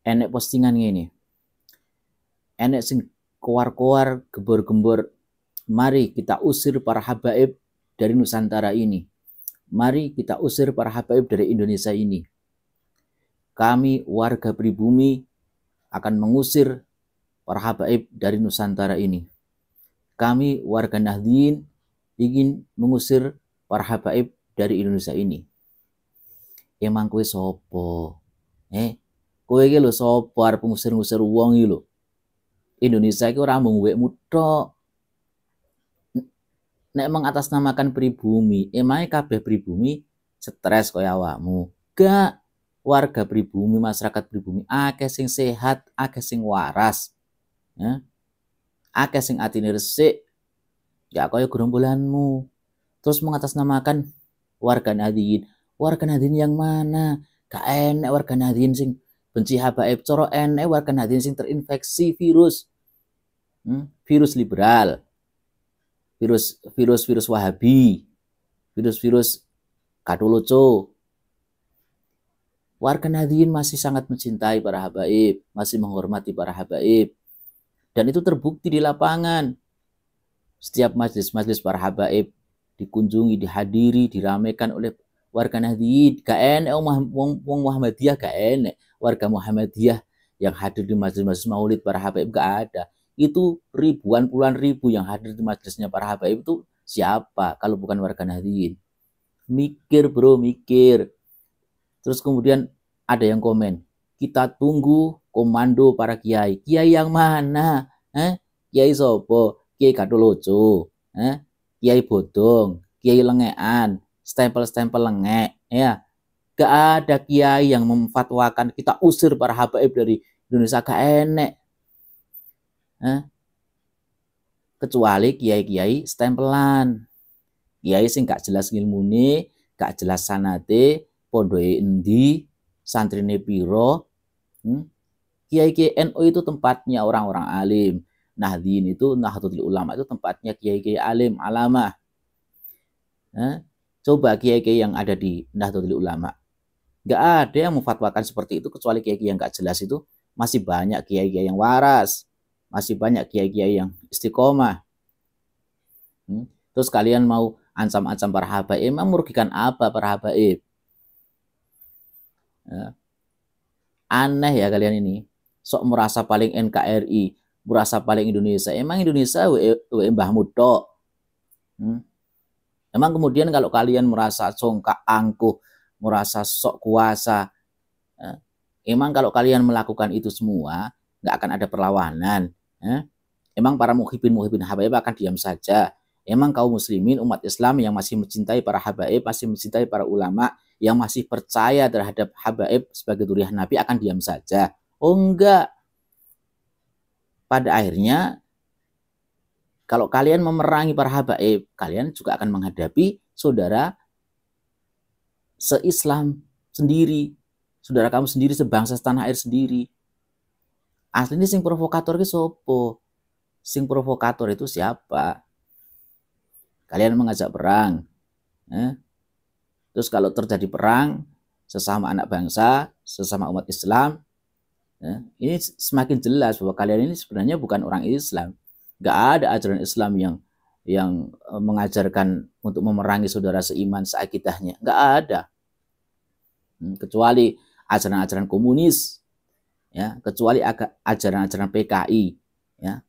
enek postingan ini, enek sing koar-koar gembor-gembor, mari kita usir para habaib dari Nusantara ini, mari kita usir para habaib dari Indonesia ini. Kami warga pribumi akan mengusir para habaib dari Nusantara ini. Kami warga Nahdien ingin mengusir para habaib dari Indonesia ini. Emang kowe sopo? Kowe iki lho sopo arep ngusir-ngusir wong iki lho. Indonesia iki ora mung wekmu tok. Nek mengatasnamakan pribumi, emangnya kabeh pribumi stres kaya awakmu? Gak. Warga pribumi, masyarakat pribumi akeh sing sehat, akeh sing waras. Ya. Akeh sing atine resik. Gak kaya gerombolanmu. Terus mengatasnamakan warga Nahdien. Warga Nahdien yang mana? Gak enek warga Nahdien sing benci habaib. Coro enek warga Nahdien sing terinfeksi virus. Virus liberal. Virus Wahabi. Virus Katoloco. Warga Nahdien masih sangat mencintai para habaib, masih menghormati para habaib. Dan itu terbukti di lapangan. Setiap majelis-majelis para habaib dikunjungi, dihadiri, diramaikan oleh warga Nahdien. Gak enek wong Muhammadiyah, gak enek warga Muhammadiyah yang hadir di majelis-majelis maulid para habaib, gak ada. Itu ribuan, puluhan ribu yang hadir di majelisnya para habaib itu siapa kalau bukan warga Nahdien? Mikir bro, mikir. Terus kemudian ada yang komen, kita tunggu komando para kiai. Kiai yang mana? Kiai sopo? Kiai Katoloco, Kiai Bodong, Kiai Lengean, stempel-stempel lengek. Ya, gak ada kiai yang memfatwakan kita usir para habaib dari Indonesia, gak enek. Kecuali kiai-kiai stempelan. Kiai sing gak jelas ngilmune, gak jelas sanate, pondoke endi, santrine piro. Kiai-kiai NU itu tempatnya orang-orang alim. Nahdien itu, Nahdlatul Ulama itu tempatnya kiai-kiai alim, alamah. Coba kiai-kiai yang ada di Nahdlatul Ulama. Gak ada yang memfatwakan seperti itu, kecuali kiai-kiai yang gak jelas itu. Masih banyak kiai-kiai yang waras. Masih banyak kiai-kiai yang istiqomah. Terus kalian mau ancam-ancam para habaib, emang merugikan apa para habaib? Aneh ya kalian ini. Sok merasa paling NKRI, merasa paling Indonesia. Emang Indonesia mbahmu tok. Emang kemudian kalau kalian merasa congkak angkuh, merasa sok kuasa, emang kalau kalian melakukan itu semua, nggak akan ada perlawanan. Emang para muhibin habaib akan diam saja? Emang kaum muslimin, umat Islam yang masih mencintai para habaib, masih mencintai para ulama, yang masih percaya terhadap habaib sebagai dzurriyyah Nabi akan diam saja? Oh enggak. Pada akhirnya, kalau kalian memerangi para habaib, kalian juga akan menghadapi saudara se-Islam sendiri, saudara kamu sendiri, sebangsa setanah air sendiri. Aslinya sing provokator itu sopo? Sing provokator itu siapa? Kalian mengajak perang. Terus kalau terjadi perang, sesama anak bangsa, sesama umat Islam, ini semakin jelas bahwa kalian ini sebenarnya bukan orang Islam. Gak ada ajaran Islam yang mengajarkan untuk memerangi saudara seiman seakidahnya. Gak ada. Kecuali ajaran-ajaran komunis, ya, kecuali ajaran-ajaran PKI, ya,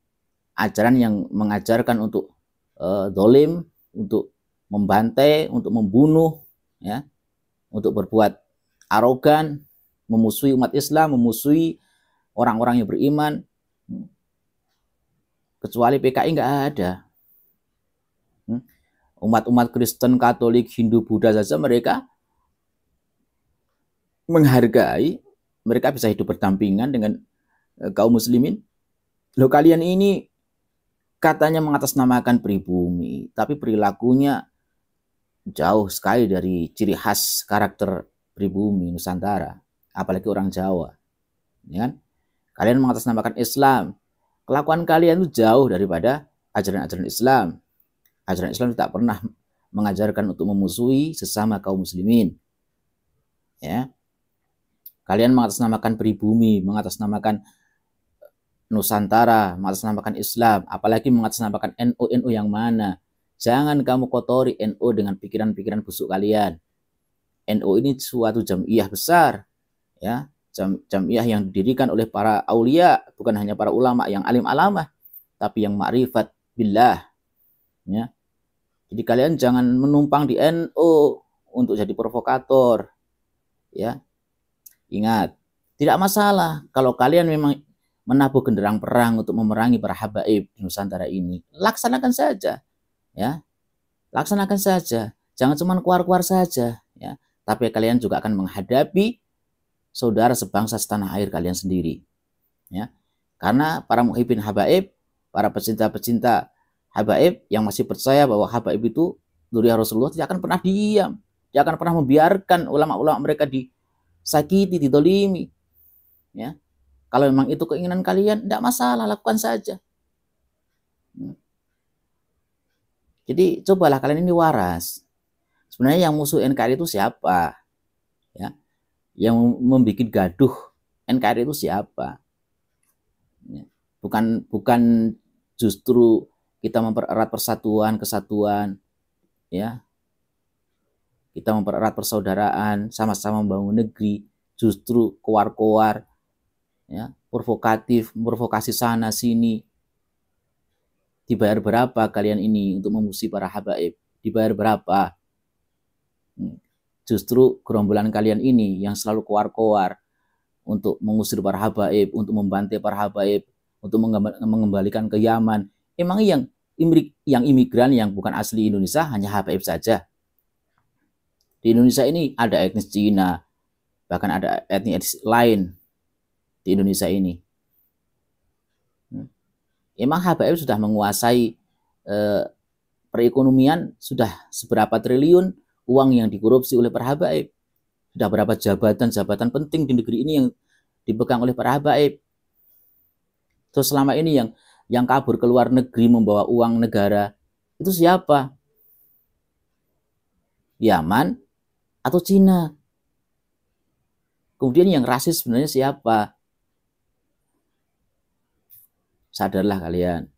ajaran yang mengajarkan untuk dolim, untuk membantai, untuk membunuh, ya, untuk berbuat arogan, memusuhi umat Islam, memusuhi orang-orang yang beriman. Kecuali PKI nggak ada. Umat-umat Kristen, Katolik, Hindu, Buddha saja mereka menghargai, mereka bisa hidup berdampingan dengan kaum muslimin. Loh, kalian ini katanya mengatasnamakan pribumi, tapi perilakunya jauh sekali dari ciri khas karakter pribumi Nusantara, apalagi orang Jawa. Ya kan? Kalian mengatasnamakan Islam, kelakuan kalian itu jauh daripada ajaran-ajaran Islam. Ajaran Islam tidak pernah mengajarkan untuk memusuhi sesama kaum muslimin. Ya. Kalian mengatasnamakan pribumi, mengatasnamakan Nusantara, mengatasnamakan Islam, apalagi mengatasnamakan NU yang mana. Jangan kamu kotori NU dengan pikiran-pikiran busuk kalian. NU ini suatu jamiah besar, ya, jamiah yang didirikan oleh para aulia, bukan hanya para ulama yang alim alamah, tapi yang ma'rifat billah, ya. Jadi kalian jangan menumpang di NU untuk jadi provokator, ya. Ingat, tidak masalah kalau kalian memang menabuh genderang perang untuk memerangi para habaib di Nusantara ini. Laksanakan saja, ya. Laksanakan saja. Jangan cuma keluar-keluar saja, ya. Tapi kalian juga akan menghadapi saudara sebangsa setanah air kalian sendiri, ya. Karena para muhibbin habaib, para pecinta-pecinta habaib yang masih percaya bahwa habaib itu dzurriyyah Rasulullah tidak akan pernah diam. Dia akan pernah membiarkan ulama-ulama mereka disakiti, didolimi, ya. Kalau memang itu keinginan kalian, tidak masalah, lakukan saja. Jadi cobalah kalian ini waras. Sebenarnya yang musuh NKRI itu siapa? Ya, yang membuat gaduh NKRI itu siapa? Ya. Bukan justru kita mempererat persatuan, kesatuan, ya. Kita mempererat persaudaraan, sama-sama membangun negeri, justru koar-koar, ya, provokatif, memprovokasi sana sini. Dibayar berapa kalian ini untuk memusuhi para habaib? Dibayar berapa? Justru gerombolan kalian ini yang selalu koar-koar untuk mengusir para habaib, untuk membantai para habaib, untuk mengembalikan ke Yaman. Emang yang imigran yang bukan asli Indonesia hanya habaib saja? Di Indonesia ini ada etnis Cina, bahkan ada etnis lain di Indonesia ini. Emang habaib sudah menguasai perekonomian, sudah seberapa triliun uang yang dikorupsi oleh para habaib, sudah berapa jabatan-jabatan penting di negeri ini yang dipegang oleh para habaib. Terus selama ini yang kabur ke luar negeri membawa uang negara itu siapa? Yaman atau Cina? Kemudian yang rasis sebenarnya siapa? Sadarlah kalian.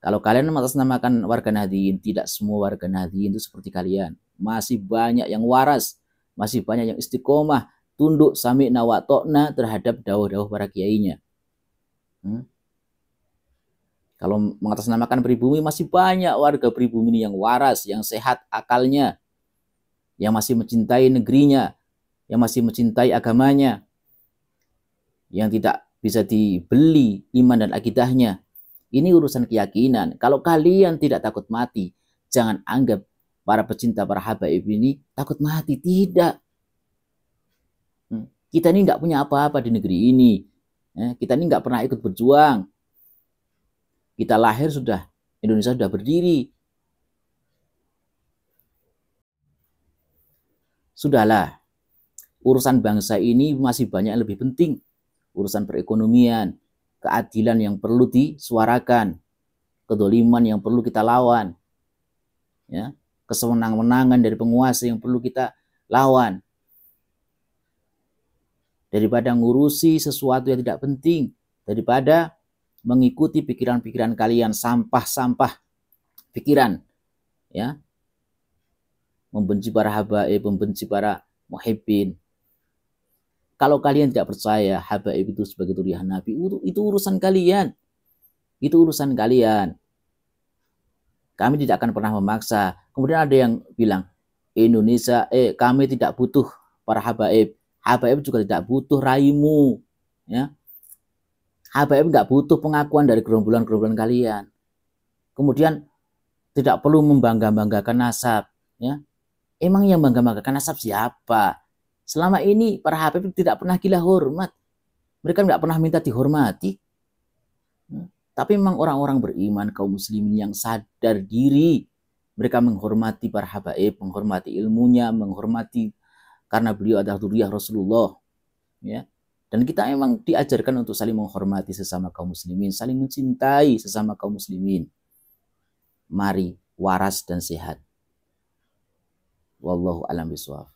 Kalau kalian mengatasnamakan warga Nahdliyin, tidak semua warga Nahdliyin itu seperti kalian. Masih banyak yang waras, masih banyak yang istiqomah, tunduk sami'na wa ta'na terhadap dawuh-dawuh para kiainya. Kalau mengatasnamakan pribumi, masih banyak warga pribumi ini yang waras, yang sehat akalnya, yang masih mencintai negerinya, yang masih mencintai agamanya, yang tidak bisa dibeli iman dan akidahnya. Ini urusan keyakinan. Kalau kalian tidak takut mati, jangan anggap para pecinta para habaib ini takut mati. Tidak. Kita ini nggak punya apa-apa di negeri ini. Kita ini nggak pernah ikut berjuang. Kita lahir sudah, Indonesia sudah berdiri. Sudahlah. Urusan bangsa ini masih banyak yang lebih penting. Urusan perekonomian, keadilan yang perlu disuarakan, kedoliman yang perlu kita lawan, ya, kesewenang-wenangan dari penguasa yang perlu kita lawan. Daripada ngurusi sesuatu yang tidak penting, daripada mengikuti pikiran-pikiran kalian, sampah-sampah pikiran, ya, membenci para habaib, membenci para muhibbin. Kalau kalian tidak percaya habaib itu sebagai dzurriyyah Nabi, itu urusan kalian. Itu urusan kalian. Kami tidak akan pernah memaksa. Kemudian ada yang bilang, Indonesia, kami tidak butuh para habaib. Habaib juga tidak butuh raimu. Ya. Habaib nggak butuh pengakuan dari gerombolan-gerombolan kalian. Kemudian tidak perlu membangga-banggakan nasab. Ya. Emang yang bangga-banggakan nasab siapa? Selama ini para habaib tidak pernah gila hormat. Mereka nggak pernah minta dihormati. Tapi memang orang-orang beriman, kaum muslimin yang sadar diri. Mereka menghormati para habaib, menghormati ilmunya, menghormati karena beliau adalah dzurriyyah Rasulullah. Ya. Dan kita memang diajarkan untuk saling menghormati sesama kaum muslimin, saling mencintai sesama kaum muslimin. Mari waras dan sehat. Wallahu a'lam bishawab.